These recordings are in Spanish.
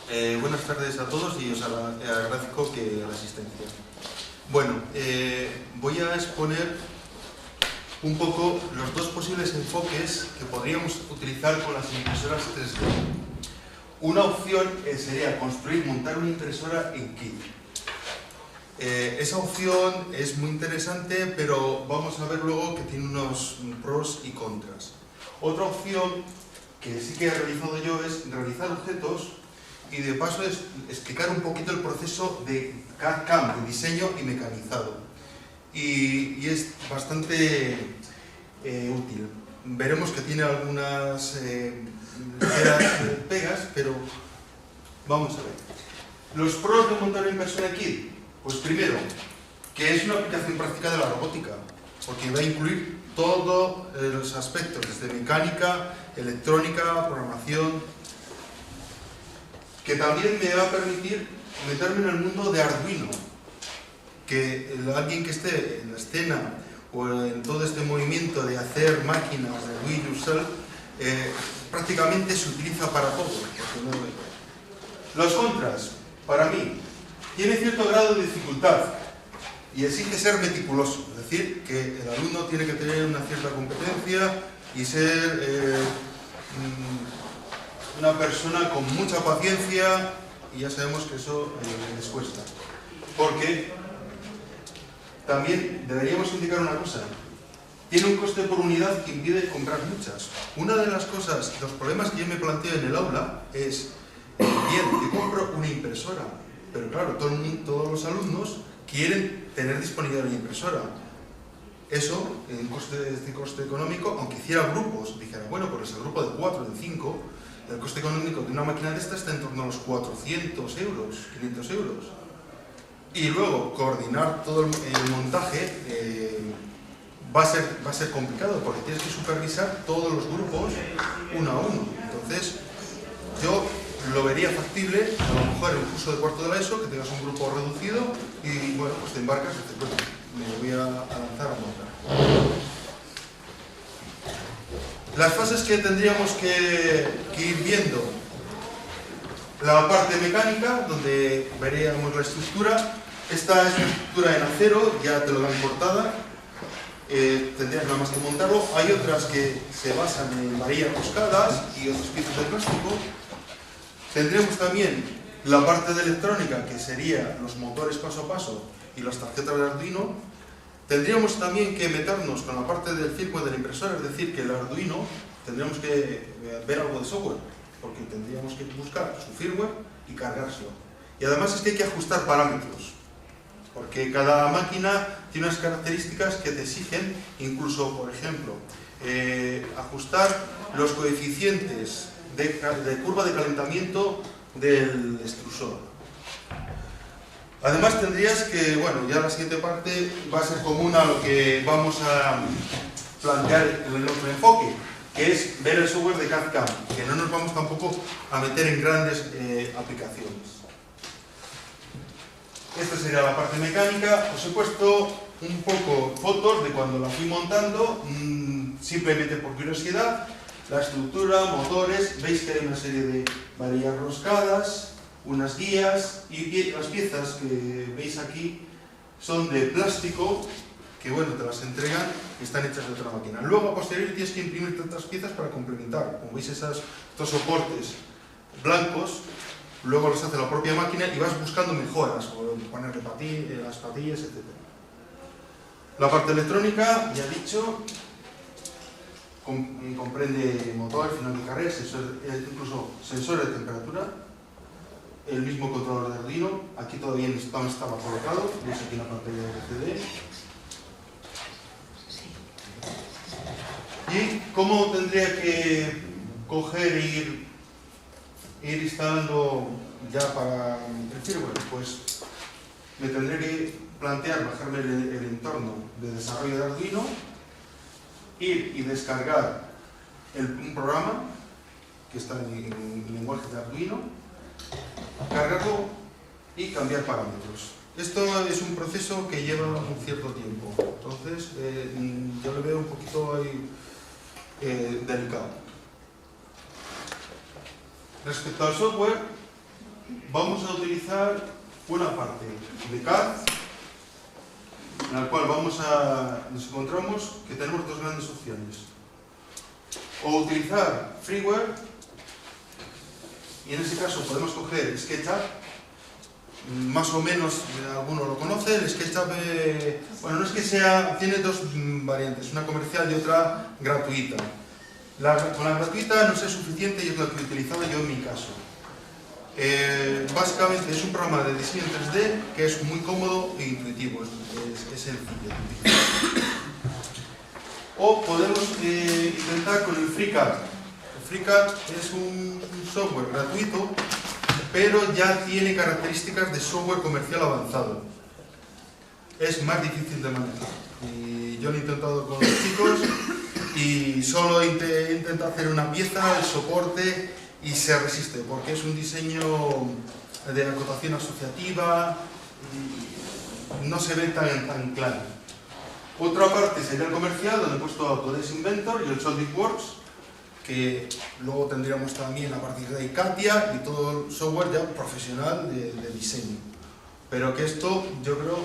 Buenas tardes a todos y os agradezco la asistencia. Bueno, voy a exponer un poco los dos posibles enfoques que podríamos utilizar con las impresoras 3D. Una opción sería montar una impresora en kit. Esa opción es muy interesante, pero vamos a ver luego que tiene unos pros y contras. Otra opción que sí que he realizado yo es realizar objetos y de paso es explicar un poquito el proceso de CAD/CAM, de diseño y mecanizado. Y es bastante útil. Veremos que tiene algunas pegas, pero vamos a ver. Los pros de montar una impresora kit. Pues primero, que es una aplicación práctica de la robótica, porque va a incluir todos los aspectos, desde mecánica, electrónica, programación, que también me va a permitir meterme en el mundo de Arduino, que alguien que esté en la escena o en todo este movimiento de hacer máquinas, de do it yourself, prácticamente se utiliza para todo. Los contras, para mí, tiene cierto grado de dificultad y exige ser meticuloso, es decir, que el alumno tiene que tener una cierta competencia y ser una persona con mucha paciencia, y ya sabemos que eso les cuesta. Porque también deberíamos indicar una cosa: tiene un coste por unidad que impide comprar muchas. Una de las cosas, los problemas que yo me planteo en el aula es, bien, yo compro una impresora, pero claro, todos los alumnos quieren tener disponibilidad una impresora. Eso, en este coste económico, aunque hiciera grupos, dijera, bueno, pues el grupo de 4, de 5, el coste económico de una máquina de esta está en torno a los 400 euros, 500 euros. Y luego, coordinar todo el montaje va a ser complicado, porque tienes que supervisar todos los grupos uno a uno. Entonces, yo lo vería factible, a lo mejor en un curso de cuarto de la ESO, que tengas un grupo reducido y, bueno, pues te embarcas y dices, bueno, me voy a lanzar a montar. Las fases que tendríamos que ir viendo: la parte mecánica, donde veríamos la estructura. Esta es una estructura en acero, ya te lo dan cortada, tendrías nada más que montarlo. Hay otras que se basan en varillas roscadas y otras piezas de plástico. Tendremos también la parte de electrónica, que sería los motores paso a paso y las tarjetas de Arduino. Tendríamos también que meternos con la parte del firmware de la impresora, es decir, que el Arduino tendríamos que ver algo de software, porque tendríamos que buscar su firmware y cargárselo. Y además es que hay que ajustar parámetros, porque cada máquina tiene unas características que te exigen, incluso, por ejemplo, ajustar los coeficientes de curva de calentamiento del extrusor. Además tendrías que, bueno, ya la siguiente parte va a ser común a lo que vamos a plantear en nuestro enfoque, que es ver el software de CAD/CAM, que no nos vamos tampoco a meter en grandes aplicaciones. Esta sería la parte mecánica. Os he puesto un poco fotos de cuando la fui montando, simplemente por curiosidad. La estructura, motores, veis que hay una serie de varillas roscadas, unas guías, y las piezas que veis aquí son de plástico, que bueno, te las entregan y están hechas de otra máquina. Luego a posteriori tienes que imprimir otras piezas para complementar. Como veis, estos soportes blancos, luego los hace la propia máquina y vas buscando mejoras, o ponerle las patillas, etc. La parte electrónica, ya he dicho, comprende motor, final de carrera, incluso sensores de temperatura, el mismo controlador de Arduino. Aquí todavía no estaba colocado, veis aquí la pantalla de LCD. ¿Y cómo tendría que coger e ir instalando ya para el firmware? Pues me tendré que plantear bajarme el entorno de desarrollo de Arduino, ir y descargar un programa que está en lenguaje de Arduino, cargarlo y cambiar parámetros. Esto es un proceso que lleva un cierto tiempo, entonces yo lo veo un poquito ahí, delicado. Respecto al software, vamos a utilizar una parte de CAD en la cual nos encontramos que tenemos dos grandes opciones. O utilizar freeware, y en ese caso podemos coger SketchUp, más o menos alguno lo conoce. El SketchUp, bueno, no es que sea, tiene dos variantes, una comercial y otra gratuita. Con la gratuita no sé suficiente y es lo que he utilizado yo en mi caso. Básicamente es un programa de diseño en 3D que es muy cómodo e intuitivo, es sencillo. O podemos intentar con el FreeCAD. El FreeCAD es un software gratuito, pero ya tiene características de software comercial avanzado. Es más difícil de manejar. Y yo lo he intentado con los chicos y solo intento hacer una pieza, el soporte, y se resiste, porque es un diseño de acotación asociativa y no se ve tan claro. Otra parte sería el comercial, donde he puesto Autodesk Inventor y el SolidWorks, que luego tendríamos también a partir de ahí Katia y todo el software ya profesional de diseño. Pero que esto, yo creo,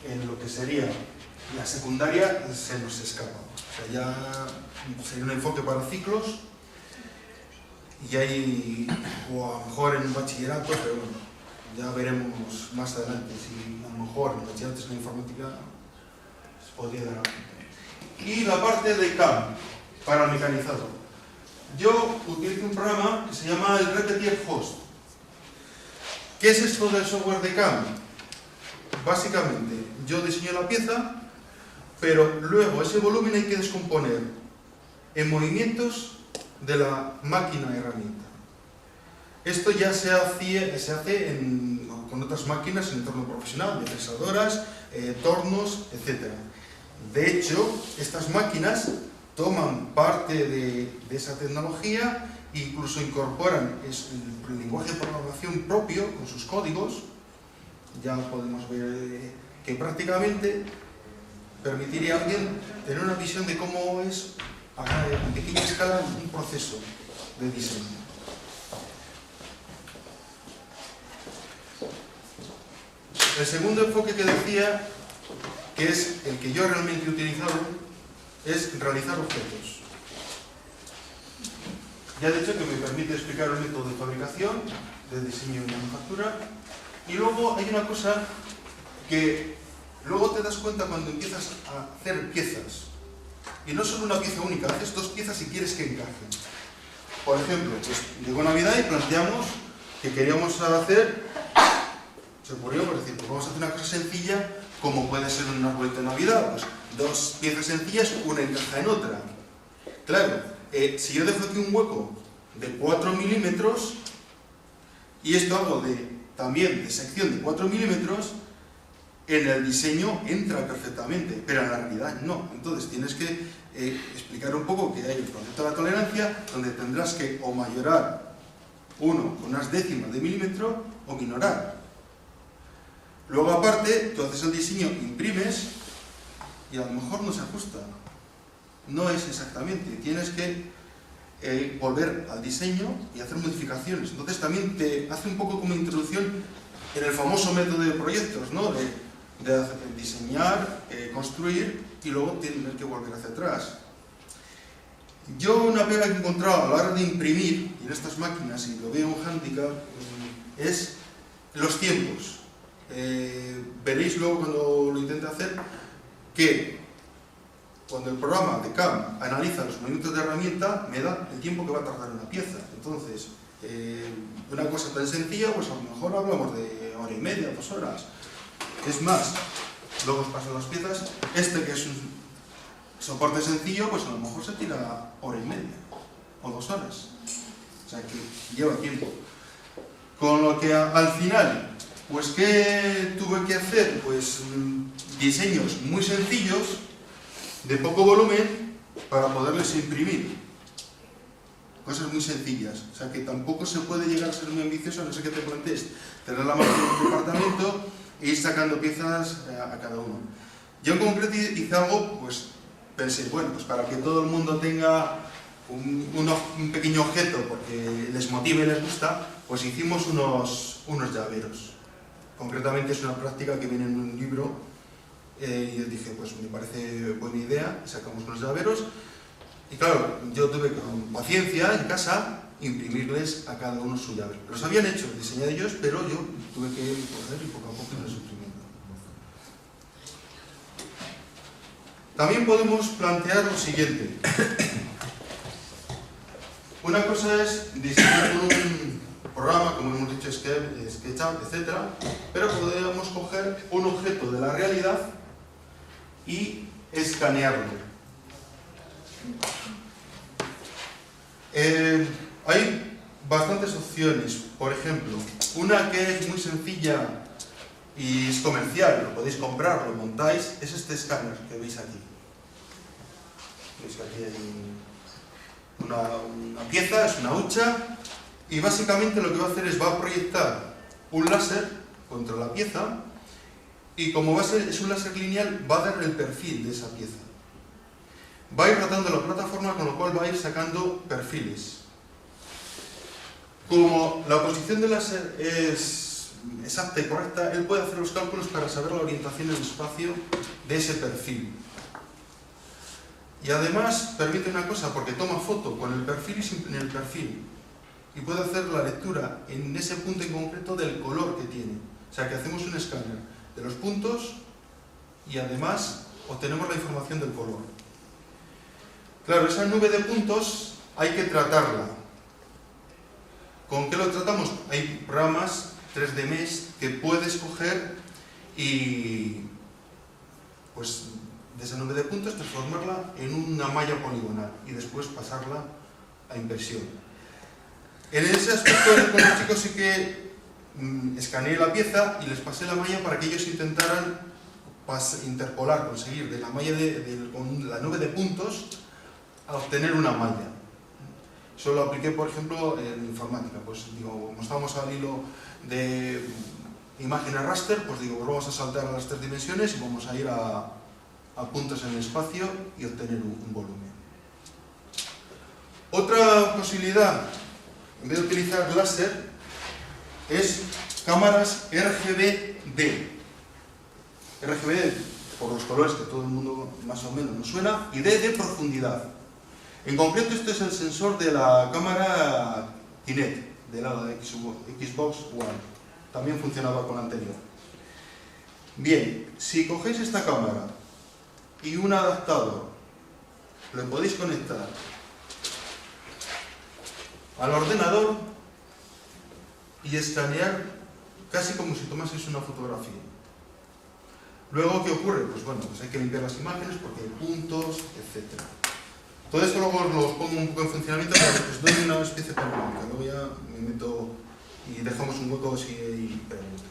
en lo que sería la secundaria, se nos escapa. O sea, ya sería un enfoque para ciclos, y hay, o a lo mejor en un bachillerato, pero bueno, ya veremos más adelante si a lo mejor en bachilleratos en informática se podría dar. Y la parte de CAM para el mecanizado. Yo utilizo un programa que se llama el Repetier Host. ¿Qué es esto del software de CAM? Básicamente, yo diseño la pieza, pero luego ese volumen hay que descomponer en movimientos de la máquina herramienta. Esto ya se hace con otras máquinas en entorno profesional, de fresadoras, tornos, etc. De hecho, estas máquinas toman parte de esa tecnología e incluso incorporan el lenguaje de programación propio con sus códigos. Ya podemos ver que prácticamente permitiría a alguien tener una visión de cómo es en pequeña escala un proceso de diseño. El segundo enfoque que decía, que es el que yo realmente he utilizado, es realizar objetos. Ya he dicho que me permite explicar el método de fabricación, de diseño y manufactura. Y luego hay una cosa que luego te das cuenta cuando empiezas a hacer piezas. Y no solo una pieza única, haces dos piezas si quieres que encajen. Por ejemplo, pues llegó Navidad y planteamos que queríamos hacer, se ocurrió, por decir, pues vamos a hacer una cosa sencilla, como puede ser un árbol de Navidad, pues dos piezas sencillas, una encaja en otra. Claro, si yo dejo aquí un hueco de 4 milímetros, y esto hago también de sección de 4 milímetros, en el diseño entra perfectamente, pero en la realidad no. Entonces tienes que explicar un poco que hay el concepto de la tolerancia, donde tendrás que o mayorar uno con unas décimas de milímetro o minorar. Luego aparte, tú haces el diseño, imprimes y a lo mejor no se ajusta. No es exactamente. Tienes que volver al diseño y hacer modificaciones. Entonces también te hace un poco como introducción en el famoso método de proyectos, ¿no? De diseñar, construir y luego tener que volver hacia atrás. Yo una pega que he encontrado a la hora de imprimir en estas máquinas, y lo veo un hándicap, es los tiempos. Veréis luego cuando lo intente hacer que cuando el programa de CAM analiza los movimientos de herramienta me da el tiempo que va a tardar una pieza. Entonces, una cosa tan sencilla, pues a lo mejor hablamos de hora y media, 2 horas. Es más, luego os paso las piezas, que es un soporte sencillo, pues a lo mejor se tira hora y media o 2 horas. O sea que lleva tiempo. Con lo que al final, pues ¿qué tuve que hacer? Pues diseños muy sencillos, de poco volumen, para poderles imprimir. Cosas muy sencillas. O sea que tampoco se puede llegar a ser muy ambicioso, a no ser que te plantees tener la máquina en un departamento e ir sacando piezas a cada uno. Yo en concreto hice algo, pues pensé, bueno, pues para que todo el mundo tenga un pequeño objeto porque les motive y les gusta, pues hicimos unos unos llaveros. Concretamente es una práctica que viene en un libro y yo dije, pues me parece buena idea, sacamos unos llaveros y claro, yo tuve con paciencia en casa imprimirles a cada uno su llavero. Los habían hecho, diseñado ellos, pero yo tuve que coger y poco a poco irlos imprimiendo. También podemos plantear lo siguiente. Una cosa es diseñar un programa, como hemos dicho, SketchUp, etc. Pero podemos coger un objeto de la realidad y escanearlo. Hay bastantes opciones. Por ejemplo, una que es muy sencilla y es comercial, lo podéis comprar, lo montáis, es este escáner que veis aquí. Veis que aquí hay una pieza, es una hucha, y básicamente lo que va a hacer es va a proyectar un láser contra la pieza y como es un láser lineal, va a dar el perfil de esa pieza. Va a ir rotando la plataforma, con lo cual va a ir sacando perfiles. Como la posición del láser es exacta y correcta, él puede hacer los cálculos para saber la orientación en el espacio de ese perfil. Y además permite una cosa, porque toma foto con el perfil y sin el perfil. Y puede hacer la lectura en ese punto en concreto del color que tiene. O sea que hacemos un escáner de los puntos y además obtenemos la información del color. Claro, esa nube de puntos hay que tratarla. ¿Con qué lo tratamos? Hay programas 3D Mesh que puedes coger y pues de esa nube de puntos transformarla en una malla poligonal y después pasarla a impresión. En ese aspecto con los chicos sí que escaneé la pieza y les pasé la malla para que ellos intentaran interpolar, conseguir de la malla con la nube de puntos a obtener una malla. Eso lo apliqué, por ejemplo, en informática. Pues digo, como estábamos al hilo de imagen a raster, pues digo, pues vamos a saltar a las 3 dimensiones y vamos a ir a puntos en el espacio y obtener un volumen. Otra posibilidad, en vez de utilizar láser, es cámaras RGB-D. RGB por los colores que todo el mundo más o menos nos suena, y D de profundidad. En concreto, este es el sensor de la cámara Kinect, de la Xbox One. También funcionaba con la anterior. Bien, si cogéis esta cámara y un adaptador, lo podéis conectar al ordenador y escanear casi como si tomaseis una fotografía. Luego, ¿qué ocurre? Pues bueno, pues hay que limpiar las imágenes porque hay puntos, etc. Todo esto luego os pongo un poco en funcionamiento para que os doy una especie de panorámica. Luego ya me meto y dejamos un hueco si hay preguntas.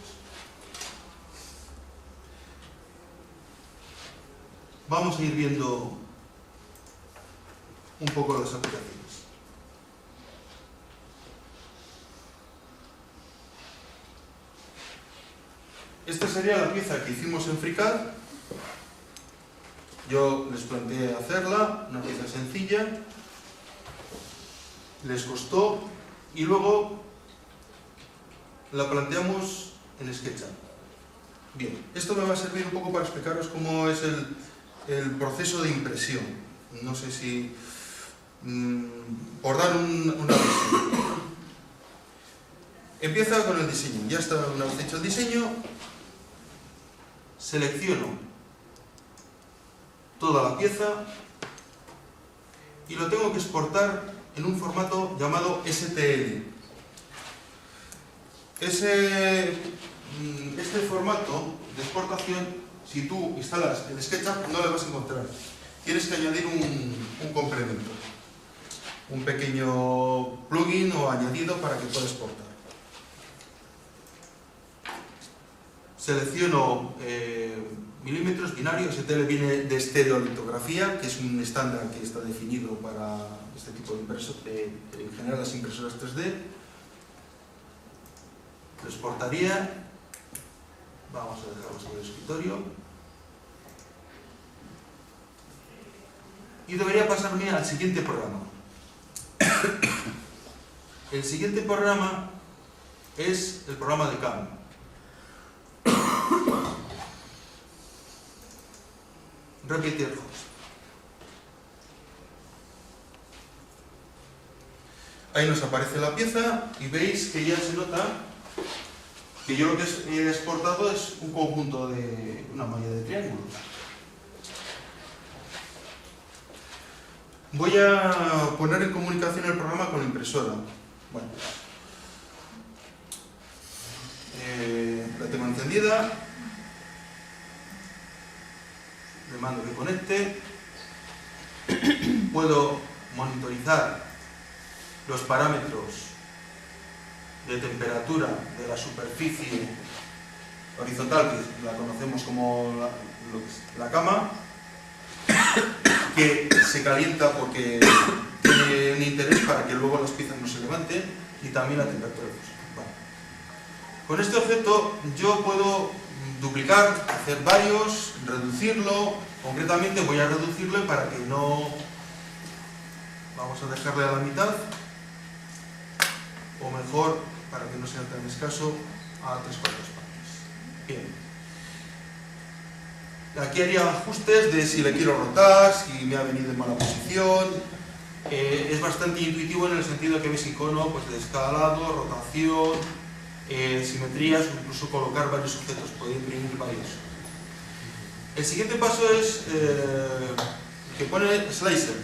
Vamos a ir viendo un poco las aplicaciones. Esta sería la pieza que hicimos en FreeCAD. Yo les planteé hacerla, una pieza sencilla, les costó y luego la planteamos en SketchUp. Bien, esto me va a servir un poco para explicaros cómo es el proceso de impresión. No sé si por dar una visión. Empieza con el diseño. Ya está, una vez hecho el diseño, selecciono toda la pieza y lo tengo que exportar en un formato llamado STL. Este formato de exportación, si tú instalas el SketchUp, no le vas a encontrar. Tienes que añadir un complemento, un pequeño plugin o añadido para que pueda exportar. Selecciono milímetros binarios. STL viene de estereolitografía, que es un estándar que está definido para este tipo de impresoras, en general las impresoras 3D. Lo exportaría. Vamos a dejarlo sobre el escritorio. Y debería pasarme al siguiente programa. El siguiente programa es el programa de CAM. Repetir host. Ahí nos aparece la pieza y veis que ya se nota que yo lo que he exportado es un conjunto de una malla de triángulos. Voy a poner en comunicación el programa con la impresora. Bueno, la tengo encendida. Le mando que conecte. Puedo monitorizar los parámetros de temperatura de la superficie horizontal, que la conocemos como la cama, que se calienta porque tiene un interés para que luego las piezas no se levanten, y también la temperatura de fusión. Vale. Con este objeto yo puedo duplicar, hacer varios, reducirlo. Concretamente voy a reducirlo para que no... Vamos a dejarle a la mitad, o mejor, para que no sea tan escaso, a 3/4 partes. Bien. Aquí haría ajustes de si le quiero rotar, si me ha venido en mala posición. Es bastante intuitivo en el sentido que veis icono pues, de escalado, rotación, simetrías, o incluso colocar varios objetos, podéis imprimir varios. El siguiente paso es que pone slicer.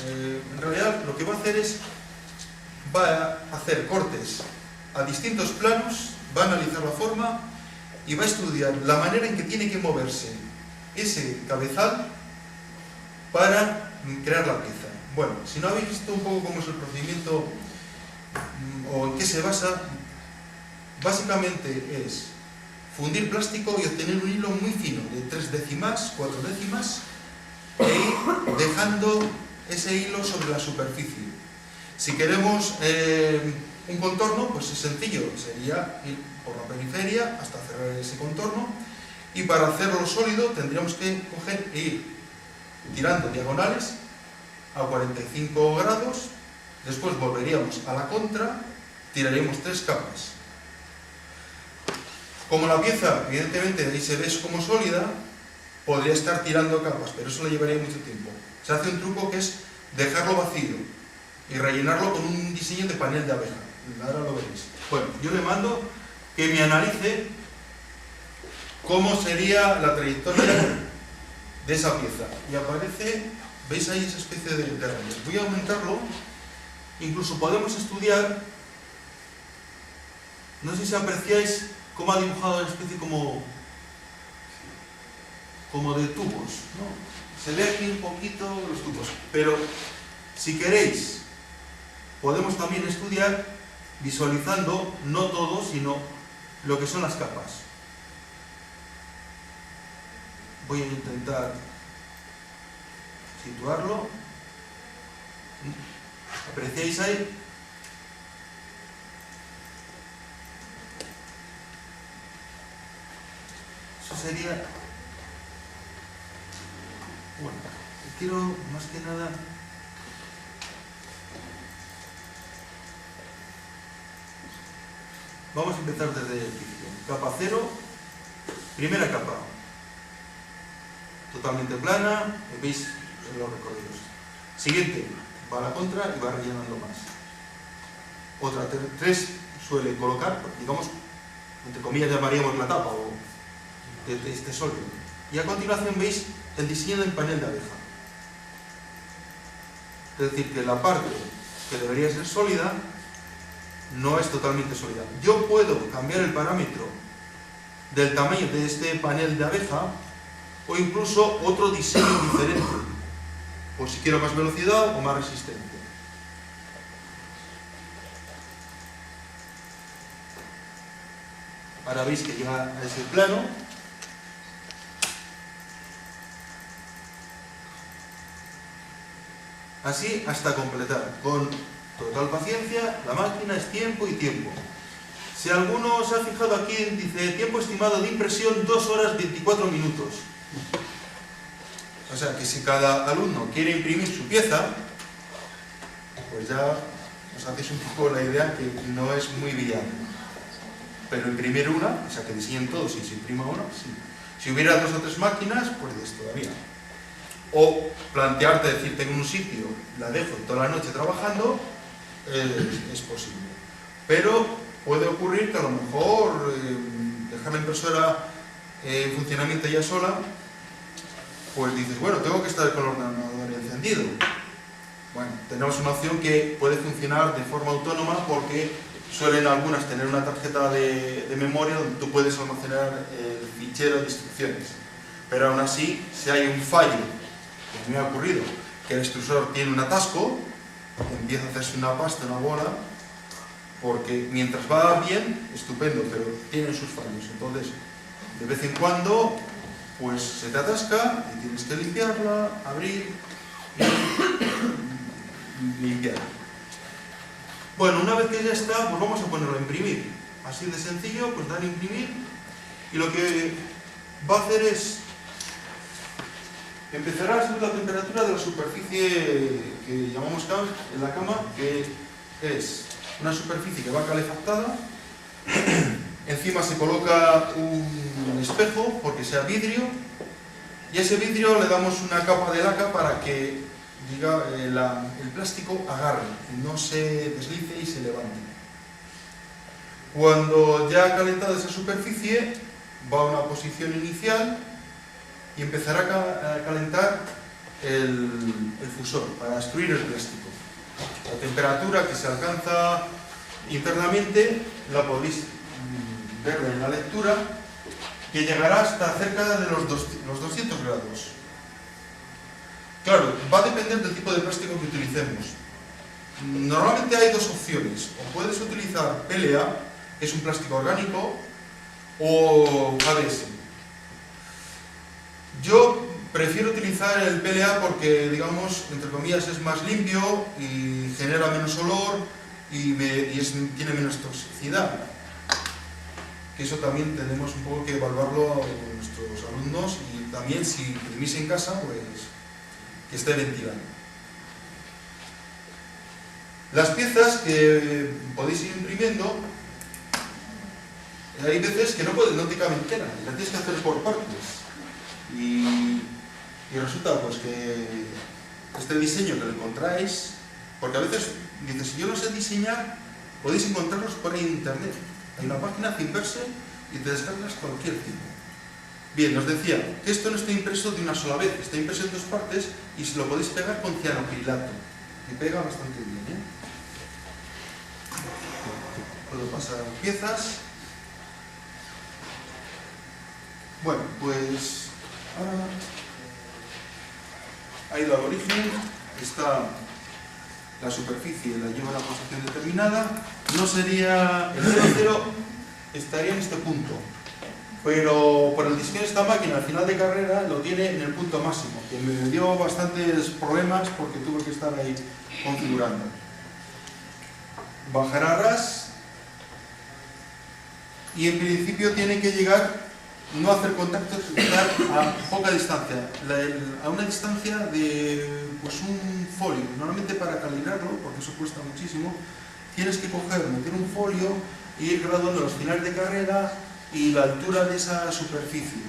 En realidad lo que va a hacer es va a hacer cortes a distintos planos, va a analizar la forma y va a estudiar la manera en que tiene que moverse ese cabezal para crear la pieza. Bueno, si no habéis visto un poco cómo es el procedimiento o en qué se basa, básicamente es fundir plástico y obtener un hilo muy fino de 3 décimas, 4 décimas, e ir dejando ese hilo sobre la superficie. Si queremos un contorno, pues es sencillo, sería ir por la periferia hasta cerrar ese contorno, y para hacerlo sólido tendríamos que coger e ir tirando diagonales a 45 grados, después volveríamos a la contra, tiraríamos 3 capas. Como la pieza, evidentemente, ahí se ve como sólida, podría estar tirando capas, pero eso le llevaría mucho tiempo. Se hace un truco que es dejarlo vacío y rellenarlo con un diseño de panel de abeja. Ahora lo veréis. Bueno, yo le mando que me analice cómo sería la trayectoria de esa pieza. Y aparece, veis ahí esa especie de rayos. Voy a aumentarlo. Incluso podemos estudiar, no sé si apreciáis cómo ha dibujado una especie como de tubos, ¿no? Se ve aquí un poquito los tubos, pero si queréis, podemos también estudiar visualizando no todo, sino lo que son las capas. Voy a intentar situarlo. ¿Apreciáis ahí? Eso sería... Bueno, quiero más que nada vamos a empezar desde el principio. Capa 0, primera capa, totalmente plana, veis los recorridos. Siguiente, va a la contra y va rellenando más. Otra 3 suele colocar, digamos, entre comillas llamaríamos la tapa o de este sólido. Y a continuación veis el diseño del panel de abeja. Es decir, que la parte que debería ser sólida no es totalmente sólida. Yo puedo cambiar el parámetro del tamaño de este panel de abeja o incluso otro diseño diferente, por si quiero más velocidad o más resistente. Ahora veis que llega a ese plano. Así hasta completar. Con total paciencia, la máquina es tiempo y tiempo. Si alguno se ha fijado aquí, dice tiempo estimado de impresión 2 horas 24 minutos. O sea que si cada alumno quiere imprimir su pieza, pues ya os hacéis un poco la idea que no es muy viable. pero imprimir una, o sea, que diseñen todos y se imprima una, sí. Si hubiera 2 o 3 máquinas, pues todavía. O plantearte, decir, tengo un sitio, la dejo toda la noche trabajando, es posible. Pero puede ocurrir que a lo mejor dejar la impresora en funcionamiento ya sola, pues dices, bueno, tengo que estar con el ordenador encendido. Bueno, tenemos una opción que puede funcionar de forma autónoma porque suelen algunas tener una tarjeta de memoria donde tú puedes almacenar el fichero de instrucciones. Pero aún así, si hay un fallo, que me ha ocurrido, que el extrusor tiene un atasco, empieza a hacerse una pasta, una bola, porque mientras va bien, estupendo, pero tiene sus fallos. Entonces, de vez en cuando, pues se te atasca y tienes que limpiarla, abrir y limpiar. Bueno, una vez que ya está, pues vamos a ponerlo a imprimir. Así de sencillo, pues dar a imprimir. Y lo que va a hacer es empezará a subir la temperatura de la superficie que llamamos en la cama, que es una superficie que va calefactada. Encima se coloca un espejo porque sea vidrio, y a ese vidrio le damos una capa de laca para que el plástico agarre, no se deslice y se levante. Cuando ya ha calentado esa superficie, va a una posición inicial y empezará a calentar el fusor para destruir el plástico. La temperatura que se alcanza internamente la podéis ver en la lectura, que llegará hasta cerca de los 200 grados. Claro, va a depender del tipo de plástico que utilicemos. Normalmente hay 2 opciones: o puedes utilizar PLA, que es un plástico orgánico, o ABS. Yo prefiero utilizar el PLA porque, digamos, entre comillas, es más limpio y genera menos olor y tiene menos toxicidad. Que eso también tenemos un poco que evaluarlo con nuestros alumnos, y también si imprimís en casa, pues que esté ventilado. Las piezas que podéis ir imprimiendo, hay veces que no te cabe entera, la tienes que hacer por partes. Y resulta pues que este diseño que lo encontráis, porque a veces dices, si yo no sé diseñar, podéis encontrarlos por ahí en internet. Hay una página, Cimperse, y te descargas cualquier tipo. Bien, os decía que esto no está impreso de una sola vez, está impreso en 2 partes y se lo podéis pegar con cianocrilato, que pega bastante bien, ¿eh? Puedo pasar piezas. Bueno, pues ahora ha ido al origen, está la superficie, la lleva a una posición determinada, no sería el 0,0, estaría en este punto, pero por el diseño de esta máquina al final de carrera lo tiene en el punto máximo, que me dio bastantes problemas porque tuve que estar ahí configurando. Bajará a ras y en principio tiene que llegar, no hacer contacto, estar a poca distancia, a una distancia de pues un folio. Normalmente para calibrarlo, porque eso cuesta muchísimo, tienes que meter un folio e ir graduando los finales de carrera y la altura de esa superficie.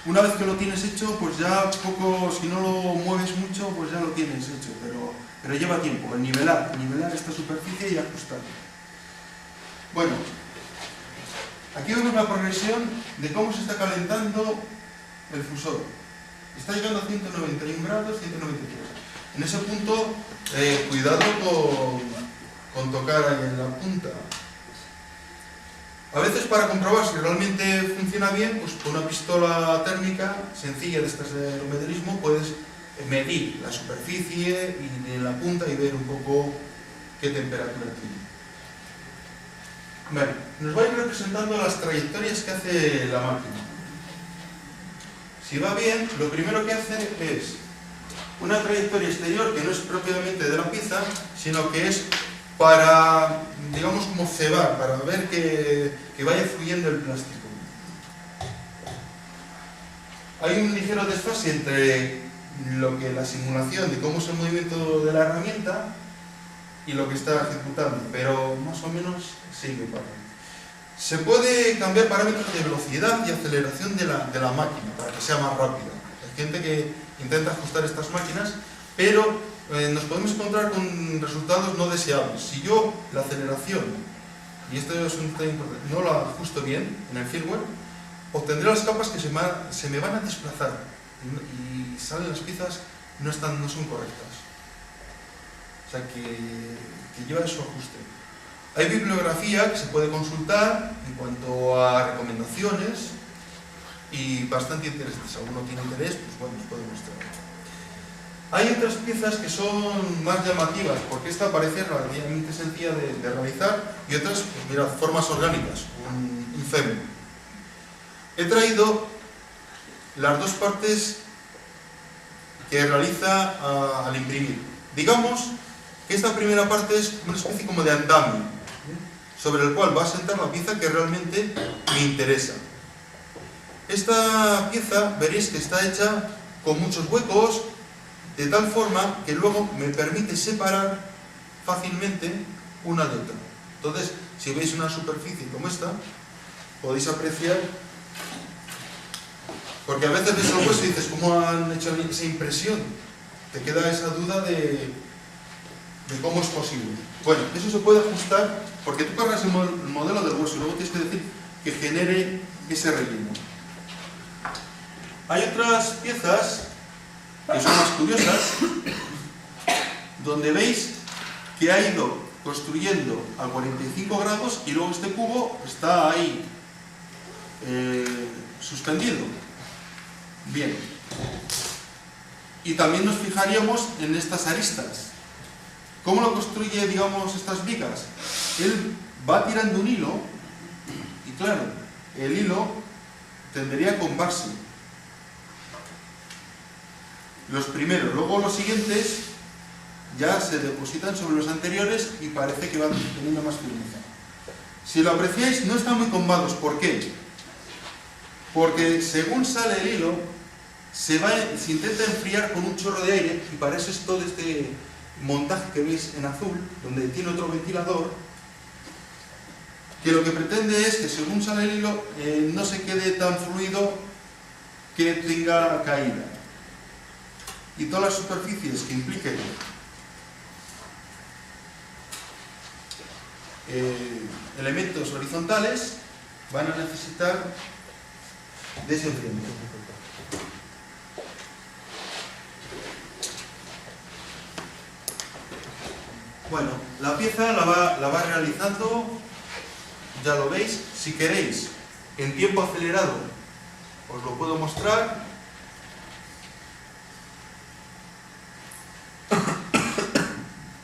Una vez que lo tienes hecho, pues ya si no lo mueves mucho, pues ya lo tienes hecho, pero lleva tiempo, el nivelar esta superficie y ajustar. Bueno, aquí vemos la progresión de cómo se está calentando el fusor. Está llegando a 191 grados, 193. En ese punto, cuidado con tocar ahí en la punta. A veces, para comprobar si realmente funciona bien, pues con una pistola térmica sencilla de estas de aerometrismo puedes medir la superficie y de la punta y ver un poco qué temperatura tiene. Bueno, nos va a ir representando las trayectorias que hace la máquina. Si va bien, lo primero que hace es una trayectoria exterior que no es propiamente de la pieza, sino que es para, digamos, como cebar, para ver que vaya fluyendo el plástico. Hay un ligero desfase entre la simulación de cómo es el movimiento de la herramienta y lo que está ejecutando, pero más o menos sigue para. Se puede cambiar parámetros de velocidad y aceleración de la máquina para que sea más rápida. Hay gente que intenta ajustar estas máquinas, pero nos podemos encontrar con resultados no deseables. Si yo la aceleración, y esto es un tema importante, no la ajusto bien en el firmware, obtendré las capas que se me van a desplazar y salen las piezas no son correctas. O sea que lleva su ajuste. Hay bibliografía que se puede consultar en cuanto a recomendaciones y bastante interesante. Si alguno tiene interés, pues bueno, os puedo mostrar. Hay otras piezas que son más llamativas, porque esta parece relativamente sencilla de realizar, y otras, pues mira, formas orgánicas, un fémur. He traído las dos partes que realiza al imprimir. Digamos que esta primera parte es una especie como de andamio, sobre el cual va a sentar la pieza que realmente me interesa. Esta pieza veréis que está hecha con muchos huecos, de tal forma que luego me permite separar fácilmente una de otra. Entonces, si veis una superficie como esta, podéis apreciar, porque a veces ves el hueso y dices, ¿cómo han hecho esa impresión? Te queda esa duda de cómo es posible. Bueno, eso se puede ajustar porque tú cargas el modelo del hueso y luego tienes que decir que genere ese relleno. Hay otras piezas que son más curiosas, donde veis que ha ido construyendo a 45 grados y luego este cubo está ahí suspendido. Bien. Y también nos fijaríamos en estas aristas. ¿Cómo lo construye, digamos, estas vigas? Él va tirando un hilo y claro, el hilo tendería a combarse. Los primeros, luego los siguientes ya se depositan sobre los anteriores y parece que van teniendo más firmeza. Si lo apreciáis, no están muy combados. ¿Por qué? Porque según sale el hilo, se intenta enfriar con un chorro de aire, y para eso es todo este montaje que veis en azul, donde tiene otro ventilador, que lo que pretende es que según sale el hilo no se quede tan fluido que tenga caída. Y todas las superficies que impliquen elementos horizontales van a necesitar de ese enfriamiento. Bueno, la pieza la va realizando, ya lo veis. Si queréis, en tiempo acelerado, os lo puedo mostrar.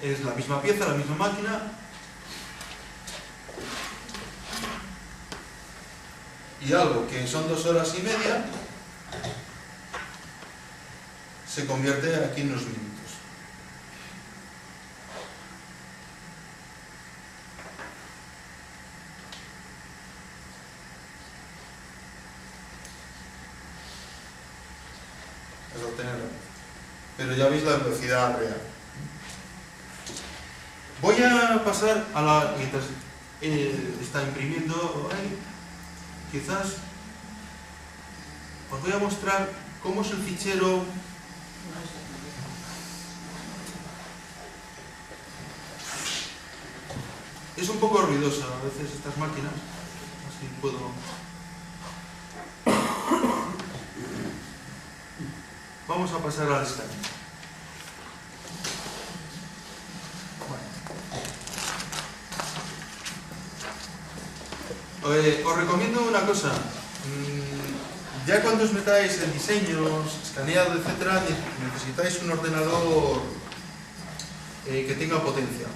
Es la misma pieza, la misma máquina. Y algo que son 2 horas y media se convierte aquí en unos minutos. Es obtenerlo. Pero ya veis la velocidad real. Voy a pasar a la... mientras está imprimiendo ahí, quizás os voy a mostrar cómo es el fichero. Es un poco ruidosa a veces estas máquinas, así puedo... Vamos a pasar al escáner. Os recomiendo una cosa. Ya cuando os metáis en diseños, escaneado, etc., necesitáis un ordenador que tenga potencia.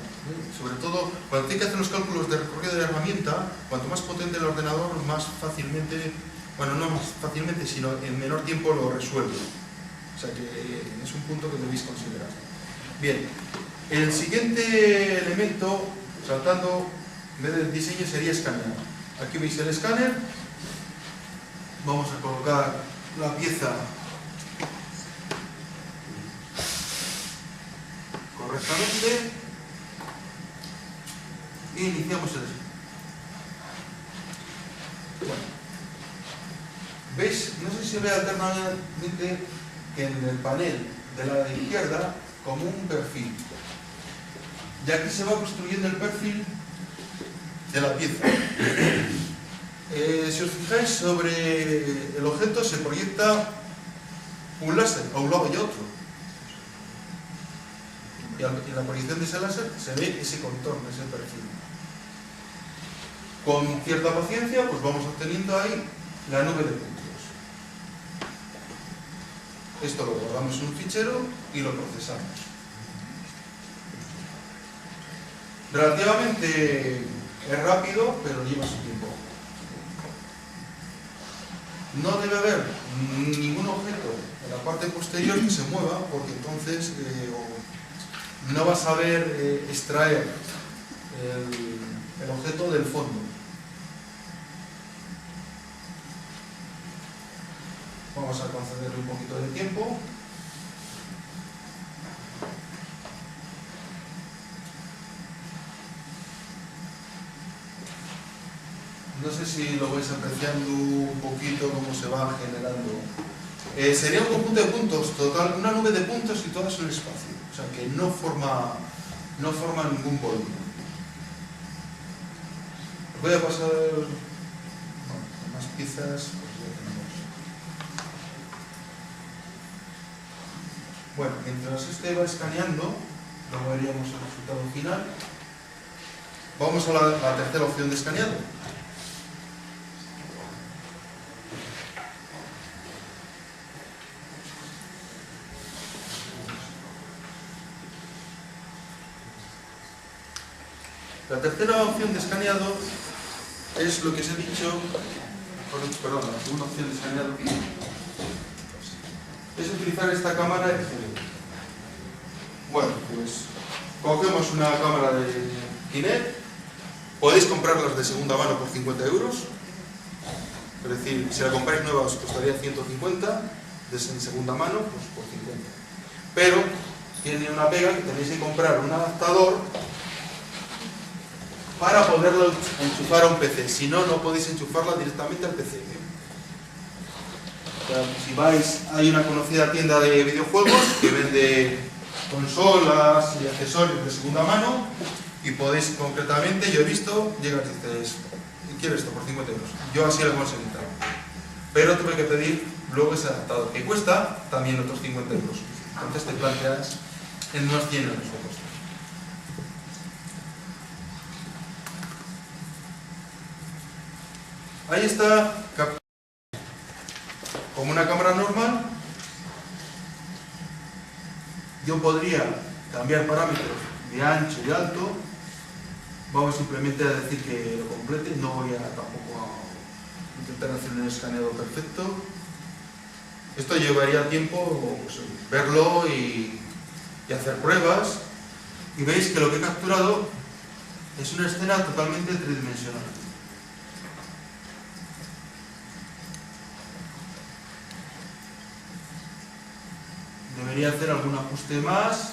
Sobre todo, cuando tenéis que hacer los cálculos de recorrido de la herramienta, cuanto más potente el ordenador, más fácilmente, bueno, no más fácilmente, sino en menor tiempo lo resuelve. O sea que es un punto que debéis considerar. Bien, el siguiente elemento, saltando, en vez de diseño, sería escanear. Aquí veis el escáner. Vamos a colocar la pieza correctamente e iniciamos el escáner. se ve alternadamente que en el panel de la izquierda como un perfil. Y aquí se va construyendo el perfil de la pieza. Si os fijáis, sobre el objeto se proyecta un láser a un lado y a otro. Y en la proyección de ese láser se ve ese contorno, ese perfil. Con cierta paciencia, pues vamos obteniendo ahí la nube de puntos. Esto lo guardamos en un fichero y lo procesamos. Relativamente es rápido, pero lleva su tiempo. No debe haber ningún objeto en la parte posterior que se mueva, porque entonces no vas a saber extraer el objeto del fondo. Vamos a concederle un poquito de tiempo. No sé si lo vais apreciando un poquito cómo se va generando. Sería un conjunto de puntos, total, una nube de puntos situadas en el espacio. O sea que no forma ningún volumen. Voy a pasar más piezas. Bueno, mientras este va escaneando, luego veríamos el resultado final. Vamos a la tercera opción de escaneado. La tercera opción de escaneado es lo que os he dicho, perdón, la segunda opción de escaneado es utilizar esta cámara RGB. Bueno, pues cogemos una cámara de Kinect, podéis comprarlas de segunda mano por 50 euros, es decir, si la compráis nueva os costaría 150, en segunda mano pues por 50. Pero tiene una pega que tenéis que comprar un adaptador para poderlo enchufar a un PC, si no, no podéis enchufarla directamente al PC. O sea, si vais, hay una conocida tienda de videojuegos que vende consolas y accesorios de segunda mano y podéis concretamente, yo he visto, llegas y dices, quiero esto por 50 euros. Yo así lo he conseguido. Pero tuve que pedir luego ese adaptador, que cuesta también otros 50 euros. Entonces te planteas en unos 100 euros de coste. Ahí está, como una cámara normal, yo podría cambiar parámetros de ancho y alto. Vamos simplemente a decir que lo complete, no voy a tampoco a intentar hacer un escaneado perfecto. Esto llevaría tiempo pues, verlo y hacer pruebas. Y veis que lo que he capturado es una escena totalmente tridimensional. Debería hacer algún ajuste más.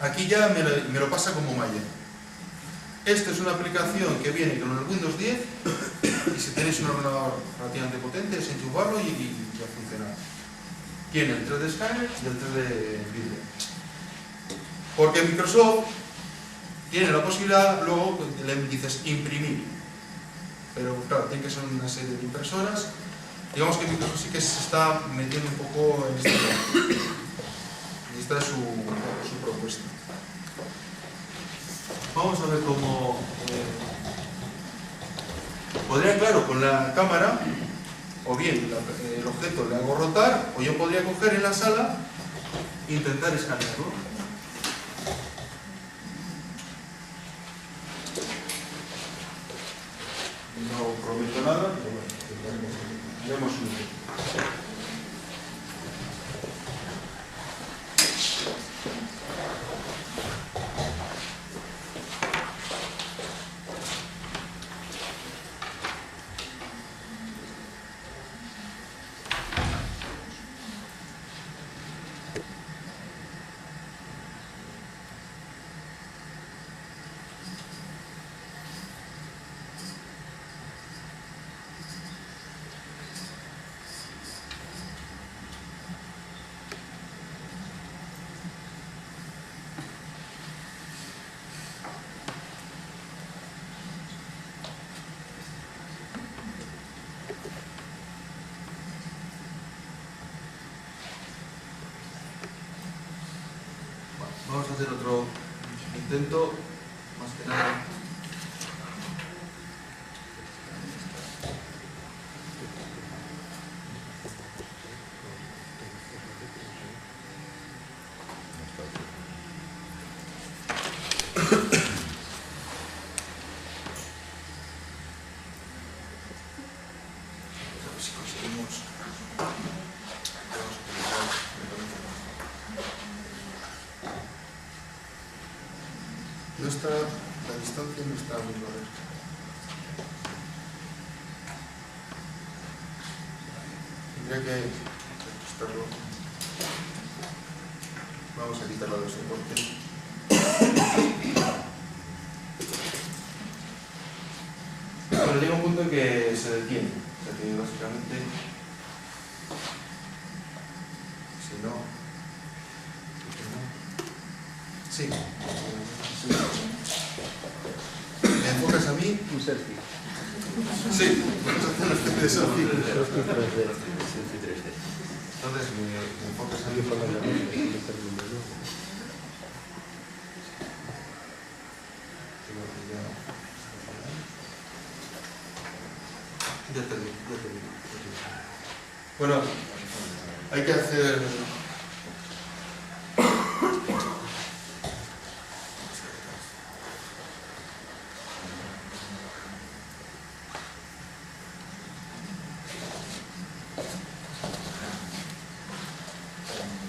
Aquí ya me lo pasa como Maya. Esto es una aplicación que viene con el Windows 10 y si tenéis un ordenador relativamente potente es enchufarlo y ya funciona. Tiene el 3D Scanner y el 3D Vídeo. Porque Microsoft tiene la posibilidad, luego le dices imprimir. Pero claro, tiene que ser una serie de impresoras. Digamos que Microsoft sí que se está metiendo un poco en este campo. Y esta es su propuesta. Vamos a ver cómo... podría, claro, con la cámara, o bien el objeto le hago rotar, o yo podría coger en la sala e intentar escanearlo. No prometo nada, pero bueno, vemos un poco. hacer otro intento, más que nada. Si conseguimos. No está, la distancia no está muy clara. Tendría que ajustarlo. Vamos a quitarla del soporte. Bueno, llega un punto en que se detiene. O sea que básicamente, si no, sí. ¿Me enfocas a mí? Un selfie. Sí, vamos a hacer una especie de selfie. Selfie 3D. Entonces, ¿me enfocas a mí? Ya termino. Bueno, hay que hacer...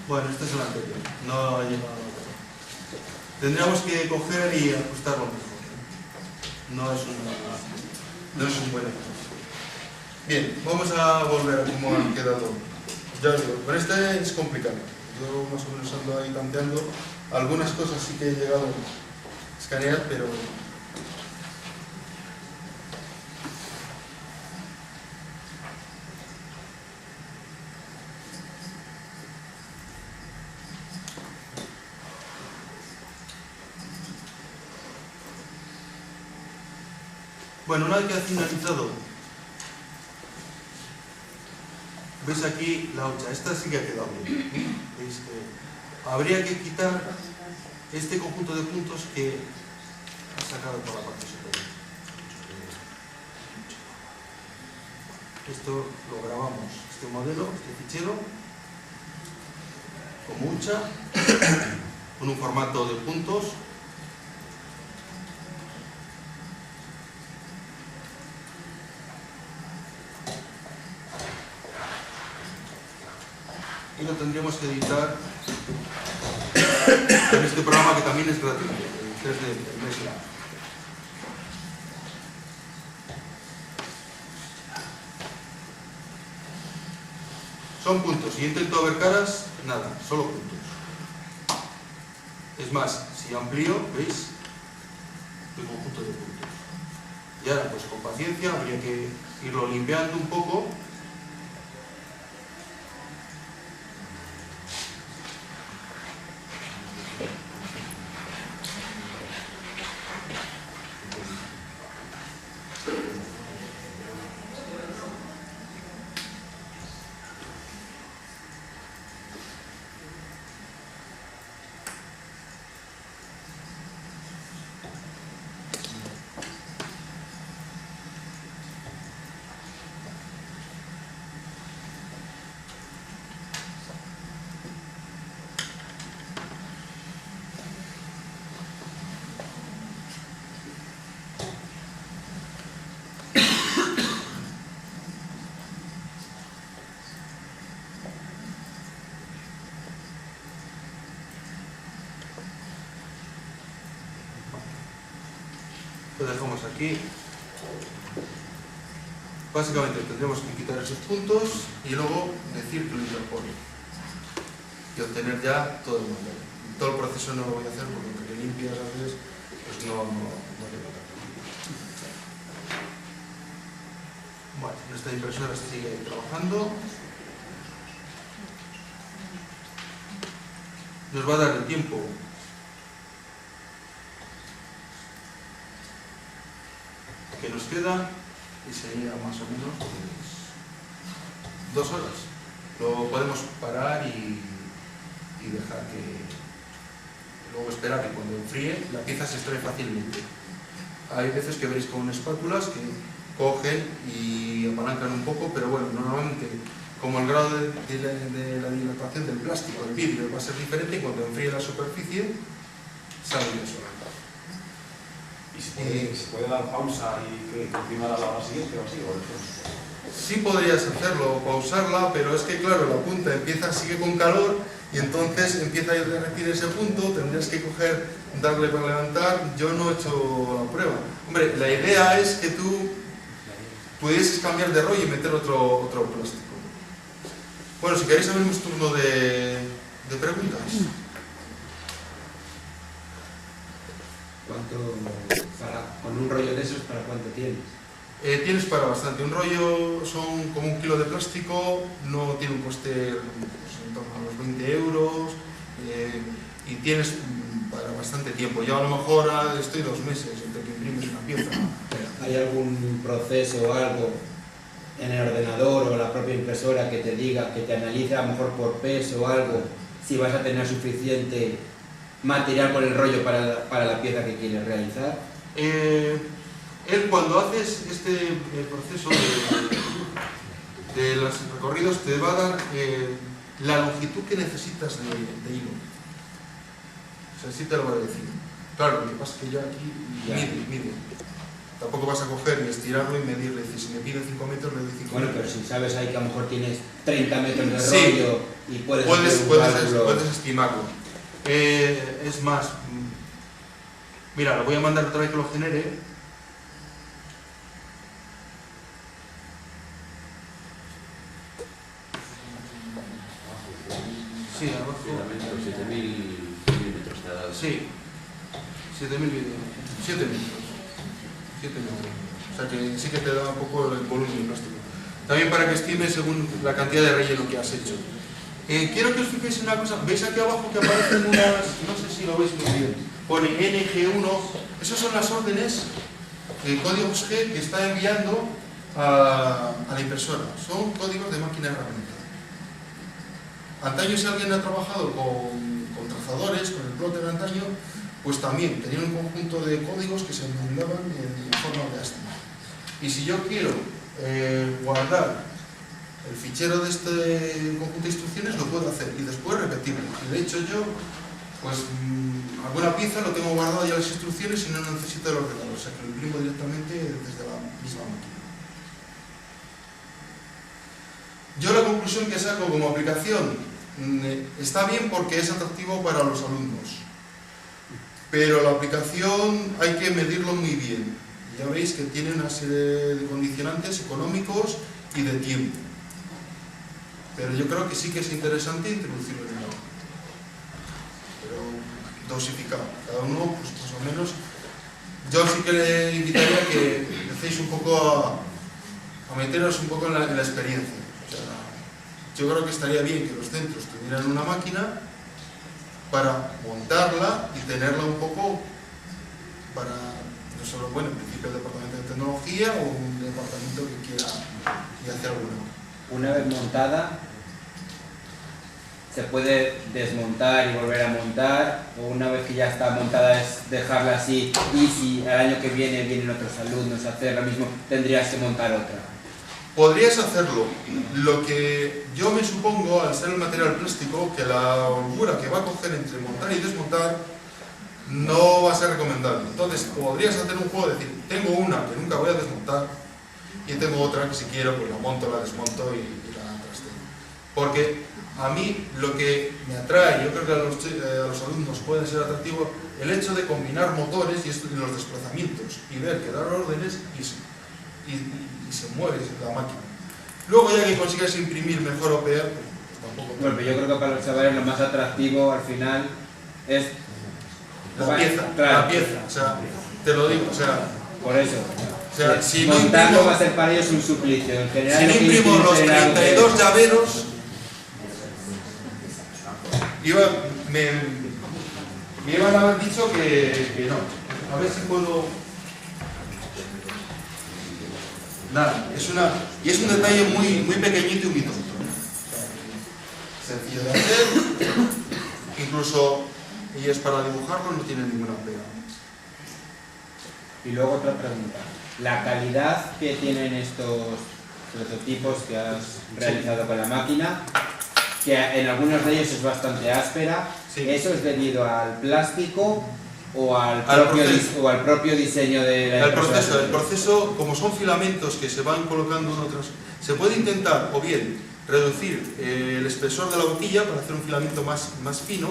Bueno, este es el anterior, no ha llegado. Tendríamos que coger y ajustarlo mejor. No es un buen ejemplo. Bien, vamos a volver a cómo han quedado. Ya os digo, pero este es complicado. Yo más o menos ando ahí tanteando. Algunas cosas sí que he llegado a escanear, pero... Bueno, una vez que ha finalizado, veis aquí la 8, esta sí que ha quedado bien. Veis que habría que quitar este conjunto de puntos que ha sacado por la parte superior. Esto lo grabamos, este modelo, este fichero, como hucha, con un formato de puntos. Y lo tendríamos que editar en este programa que también es gratuito, el 3D Mesla. Son puntos. Si intento ver caras, nada, solo puntos. Es más, si amplío, ¿veis? El conjunto de puntos. Y ahora, pues con paciencia, habría que irlo limpiando un poco. Lo dejamos aquí. Básicamente tendremos que quitar esos puntos y luego decir que lo incorpore y obtener ya todo el modelo. Todo el proceso no lo voy a hacer porque aunque limpias a veces, pues no le va a dar. Bueno, nuestra impresora sigue trabajando. Nos va a dar el tiempo que nos queda y sería más o menos pues, 2 horas. Lo podemos parar y dejar que luego esperar que cuando enfríe la pieza se extrae fácilmente. Hay veces que veréis con espátulas que cogen y apalancan un poco, pero bueno, normalmente como el grado de la dilatación del plástico, del vidrio, va a ser diferente, y cuando enfríe la superficie sale bien sola. ¿Y se puede dar pausa y continuar a la hora siguiente o así? Sí podrías hacerlo, pausarla, pero es que claro, la punta sigue con calor y entonces empieza a derretir ese punto, tendrías que coger, darle para levantar. Yo no he hecho la prueba. Hombre, la idea es que tú pudieses cambiar de rollo y meter otro plástico. Bueno, si queréis abrimos turno de preguntas. Con un rollo de esos, ¿para cuánto tienes? Tienes para bastante. Un rollo son como 1 kilo de plástico, no tiene un coste pues, en torno a los 20 euros y tienes para bastante tiempo. Yo a lo mejor estoy 2 meses entre que imprimes una pieza. ¿Hay algún proceso o algo en el ordenador o la propia impresora que te diga, que te analice a lo mejor por peso o algo, si vas a tener suficiente material con el rollo para la pieza que quieres realizar? Él cuando haces este proceso de los recorridos te va a dar la longitud que necesitas de hilo. O sea, sí te lo va a decir. Claro, lo que pasa es que yo aquí mide. Tampoco vas a coger y estirarlo y medirle. Si me pide 5 metros, le doy 5 metros. Bueno, pero si sabes ahí que a lo mejor tienes 30 metros de Sí, rollo y puedes estimarlo. Es más, mira, lo voy a mandar otra vez que lo genere. Sí, abajo. 7.000 milímetros te ha dado. Sí, 7.000 milímetros. 7 metros. 7 metros. O sea que sí que te da un poco el volumen del plástico. También para que estimes según la cantidad de relleno que has hecho. Quiero que os fijéis en una cosa. ¿Veis aquí abajo que aparecen unas, no sé si lo veis muy bien, pone NG1? Esas son las órdenes de códigos G que está enviando a la impresora. Son códigos de máquina de herramienta. Antaño, si alguien ha trabajado con trazadores, con el plotter antaño, pues también tenían un conjunto de códigos que se mandaban en forma de ASCII. Y si yo quiero guardar el fichero de este conjunto de instrucciones, lo puedo hacer y después repetirlo. Y de hecho yo, pues alguna pieza lo tengo guardado ya las instrucciones y no necesito el ordenador, o sea que lo imprimo directamente desde la misma máquina. Yo la conclusión que saco como aplicación está bien porque es atractivo para los alumnos, pero la aplicación hay que medirlo muy bien. Ya veis que tiene una serie de condicionantes económicos y de tiempo, pero yo creo que sí que es interesante introducirlo en el aula, pero dosificado, cada uno pues más o menos. Yo sí que le invitaría a que empecéis un poco a meteros un poco en la experiencia. Yo creo que estaría bien que los centros tuvieran una máquina para montarla y tenerla un poco para, no solo, bueno, en principio el departamento de tecnología o un departamento que quiera y hacer alguna. Una vez montada, ¿se puede desmontar y volver a montar? ¿O una vez que ya está montada es dejarla así y si al año que viene vienen otros alumnos a hacer lo mismo, tendrías que montar otra? Podrías hacerlo. Lo que yo me supongo, al ser el material plástico, que la holgura que va a coger entre montar y desmontar no va a ser recomendable. Entonces, podrías hacer un juego de decir, tengo una que nunca voy a desmontar y tengo otra que si quiero, pues la monto, la desmonto y la trasteo. Porque a mí lo que me atrae, yo creo que a los alumnos puede ser atractivo, el hecho de combinar motores y los desplazamientos y ver que dar órdenes y se mueve la máquina. Luego ya que consigas imprimir mejor o peor, pues tampoco... Bueno, pero yo creo que para los chavales lo más atractivo al final es... La pieza, claro. la pieza, o sea, te lo digo, o sea... Por eso. O sea, si no montarlo imprimo, va a ser para ellos un suplicio. En general, si no imprimo los 32 llaveros, me iban a haber dicho que no. A ver si puedo... Nada, y es un detalle muy pequeñito y muy tonto. Sencillo de hacer, incluso y es para dibujarlo, no tiene ninguna pega. Y luego otra pregunta. La calidad que tienen estos prototipos que has realizado con la máquina, que en algunos de ellos es bastante áspera, Sí. ¿eso es debido al plástico o al proceso. propio diseño de la El impresora? proceso, como son filamentos que se van colocando en otras, se puede intentar o bien reducir el espesor de la boquilla para hacer un filamento más fino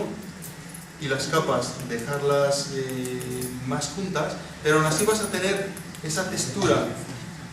y las capas dejarlas más juntas, pero aún así vas a tener esa textura.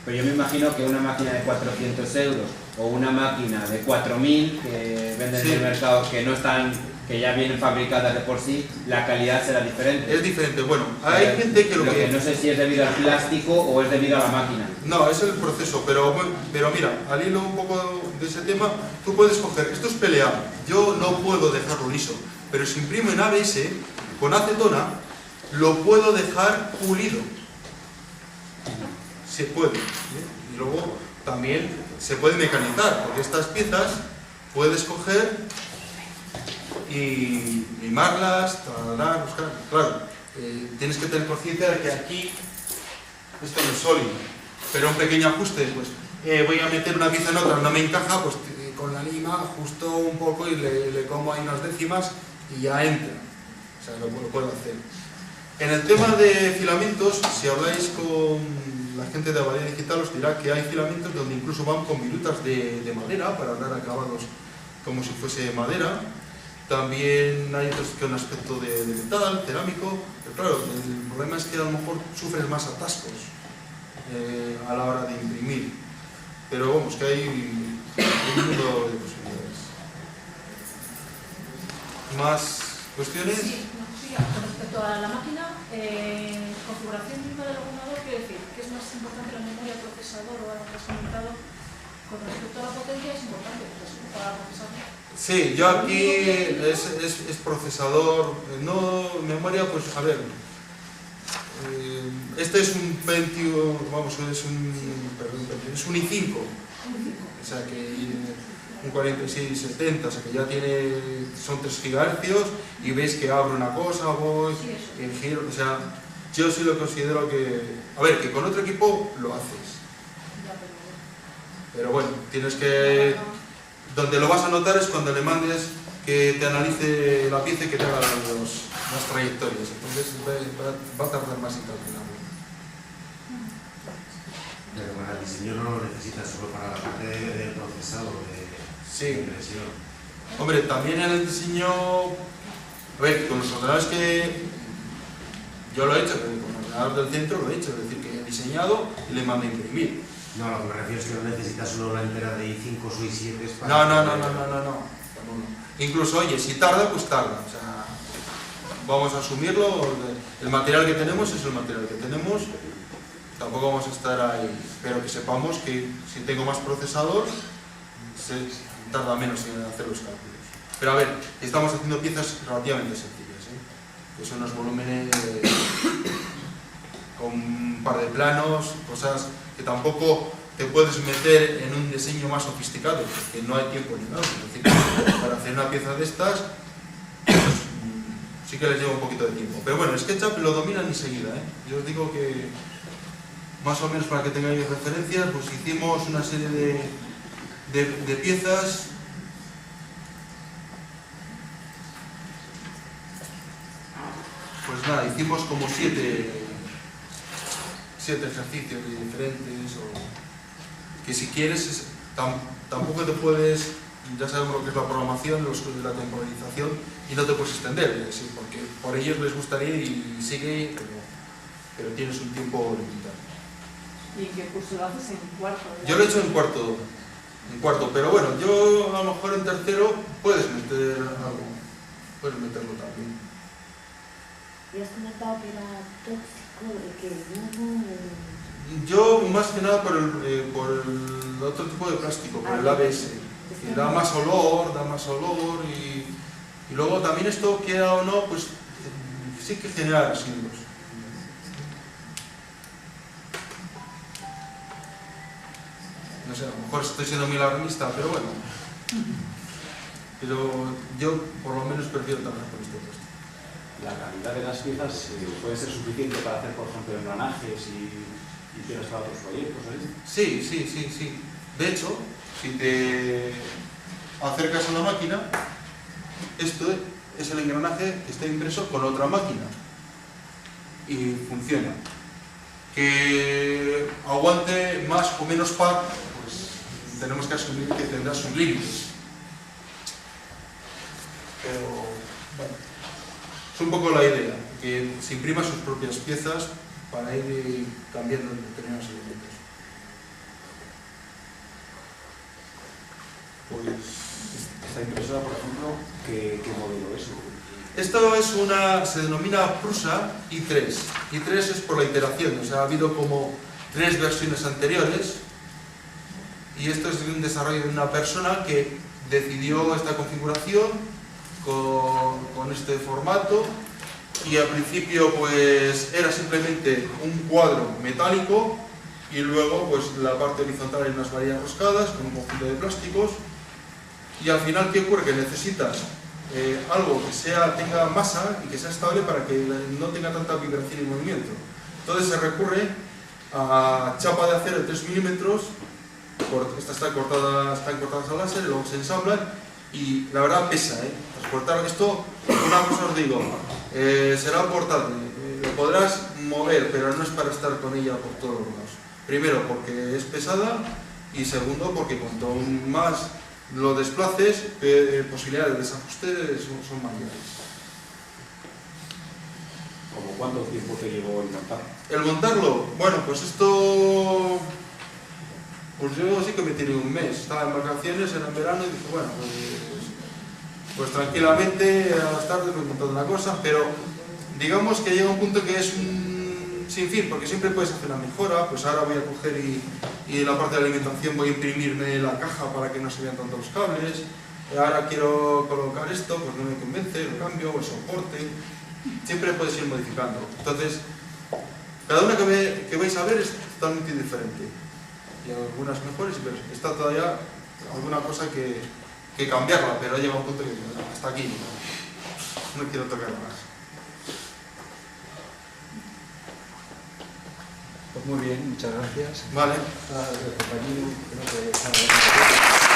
Pero yo me imagino que una máquina de 400 euros o una máquina de 4.000 que venden Sí. en el mercado que no están, que ya vienen fabricadas de por sí, la calidad será diferente. Es diferente. Bueno, hay gente que lo que no sé si es debido al plástico o es debido a la máquina. No, es el proceso, pero mira, al hilo un poco de ese tema, tú puedes coger, esto es PLA, yo no puedo dejarlo liso, pero si imprimo en ABS con acetona, lo puedo dejar pulido. Se puede, ¿eh? Y luego también se puede mecanizar, porque estas piezas puedes coger y limarlas, buscar. Claro, tienes que tener conciencia de que aquí esto no es sólido, pero un pequeño ajuste, pues voy a meter una pieza en otra, no me encaja, pues con la lima ajusto un poco y le como ahí unas décimas y ya entra. O sea, lo puedo hacer. En el tema de filamentos, si habláis con la gente de Abadía Digital, os dirá que hay filamentos donde incluso van con virutas de madera para dar acabados como si fuese madera. También hay otros con aspecto de metal, cerámico, pero claro, el problema es que a lo mejor sufres más atascos a la hora de imprimir. Pero vamos, que hay un mundo de posibilidades. ¿Más cuestiones? Sí, con respecto a la máquina, configuración misma del ordenador, quiero decir, ¿qué es más importante, la memoria, procesador o algo que has comentado? Con respecto a la potencia es importante, para procesar. Sí, yo aquí es procesador, no memoria, pues a ver, este es un Pentium, vamos, es un i5, o sea que un 4670, o sea que ya tiene, son 3 GHz y veis que abro una cosa, voy, giro, o sea, yo sí lo considero que, a ver, que con otro equipo lo haces, pero bueno, tienes que... Donde lo vas a notar es cuando le mandes que te analice la pieza y que te haga las trayectorias. Entonces va a tardar más en calcularlo. Pero para el diseño no lo necesitas solo para la parte de procesado, de impresión. Hombre, también en el diseño... A ver, con los ordenadores que... Yo lo he hecho, con el ordenador del centro lo he hecho, es decir, que he diseñado y le mando a imprimir. No, lo que me refiero es que no necesitas una obra entera de i5 o i7 para... No. Incluso, oye, si tarda, pues tarda. O sea, vamos a asumirlo. El material que tenemos es el material que tenemos. Tampoco vamos a estar ahí. Pero que sepamos que si tengo más procesador, se tarda menos en hacer los cálculos. Pero a ver, estamos haciendo piezas relativamente sencillas, que son unos volúmenes con un par de planos, cosas que tampoco te puedes meter en un diseño más sofisticado, porque no hay tiempo ni nada. Es decir, para hacer una pieza de estas, pues, sí que les lleva un poquito de tiempo. Pero bueno, SketchUp lo dominan enseguida. Yo os digo que, más o menos para que tengáis referencias, pues hicimos una serie de piezas. Pues nada, hicimos como 7 ejercicios diferentes, que si quieres, tampoco te puedes, ya sabemos lo que es la programación, los de la temporización, y no te puedes extender, ¿sí? Porque por ellos les gustaría y sigue, pero tienes un tiempo limitado. ¿Y en qué curso lo haces? ¿En cuarto? Yo lo he hecho en cuarto, pero bueno, yo a lo mejor en tercero puedes meter algo, puedes meterlo también. Y has comentado que era tóxico, que no... Yo más que nada por el otro tipo de plástico, por el ABS, que da más olor y luego también esto, quiera o no, pues sí que genera residuos. No sé, a lo mejor estoy siendo muy alarmista, pero bueno. Pero yo por lo menos prefiero trabajar con este plástico. la calidad de las piezas puede ser suficiente para hacer, por ejemplo, engranajes y piezas para otros proyectos, ¿sabes? Sí. De hecho, si te acercas a la máquina, esto es el engranaje que está impreso con otra máquina y funciona. Que aguante más o menos par, pues tenemos que asumir que tendrá sus límites. Pero bueno, es un poco la idea, que se imprima sus propias piezas para ir cambiando determinados elementos. Pues Esta impresora, por ejemplo, ¿qué modelo es? esto se denomina Prusa i3. i3 es por la iteración, o sea, ha habido como 3 versiones anteriores y esto es un desarrollo de una persona que decidió esta configuración con este formato y al principio pues era simplemente un cuadro metálico y luego pues la parte horizontal hay unas varillas roscadas con un conjunto de plásticos y al final ¿qué ocurre? Que necesitas algo que tenga masa y que sea estable para que no tenga tanta vibración y movimiento. Entonces se recurre a chapa de acero de 3 milímetros, están cortadas al láser, luego se ensamblan y la verdad pesa, transportar esto, una cosa os digo, será portátil, lo podrás mover, pero no es para estar con ella por todos lados. Primero porque es pesada y segundo porque cuanto más lo desplaces, posibilidades de desajuste son mayores. ¿Cómo cuánto tiempo te llevó el montar? El montarlo, bueno, pues esto, pues yo sí que me tiré un mes, estaba en vacaciones, era en verano y dije, bueno, pues tranquilamente a las tardes me he montado una cosa, pero digamos que llega un punto que es sin fin, porque siempre puedes hacer una mejora. Pues ahora voy a coger y en la parte de alimentación voy a imprimirme la caja para que no se vean tanto los cables, ahora quiero colocar esto, pues no me convence, lo cambio, el soporte, siempre puedes ir modificando. Entonces, cada una que vais a ver es totalmente diferente, y algunas mejores y peores. Está todavía alguna cosa que cambiarla, pero llega un punto que hasta aquí no quiero tocar más. Pues muy bien, muchas gracias. Vale. Al compañero, creo que